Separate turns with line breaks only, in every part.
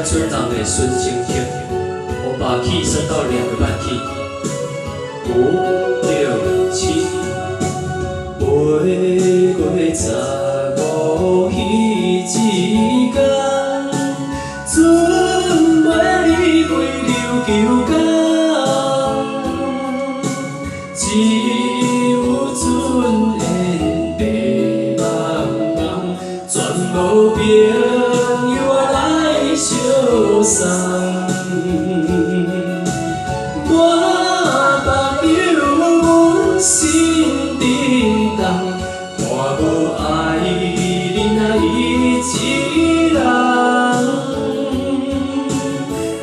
村人的孙情听，我把 key 升到2个半 key， 5、6、7。每月15迄一天，准袂离开琉球港，只有船缘白茫茫，全无朋友来相送。 心叮当，我无爱你那一人，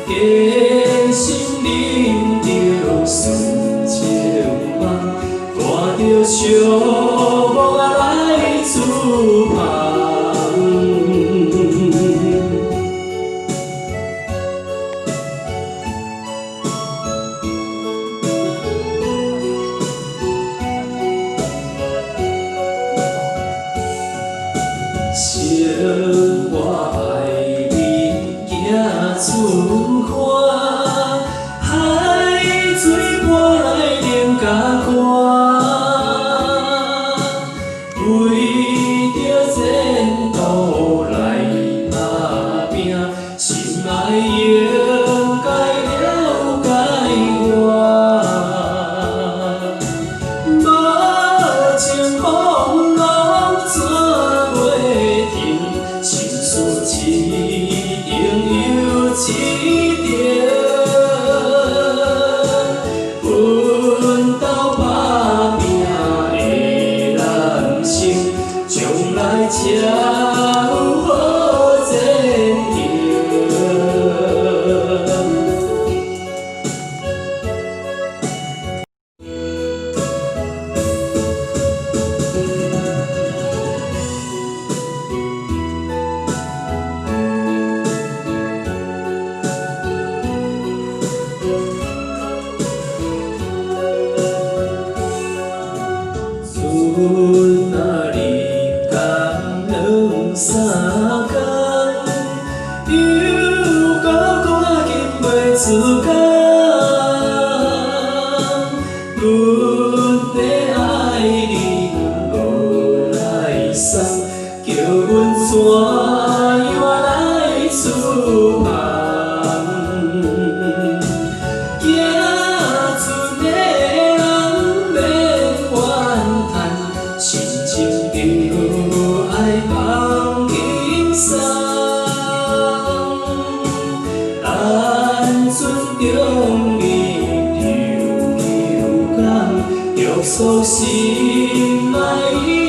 坚信忍着纯情梦，看着寂寞来自旁。 情我爱你行春花，海水波来冷甲寒，为着前途来打拼，心爱应该了解我，无情风浪怎袂停？ 心事一定有一定，奋斗打拼的人生，将来才有好前程。 阮若离港两三天，又搁赶紧袂出港。阮的爱人无来送，叫阮怎样来出门？ 中意琉球港，约束心爱。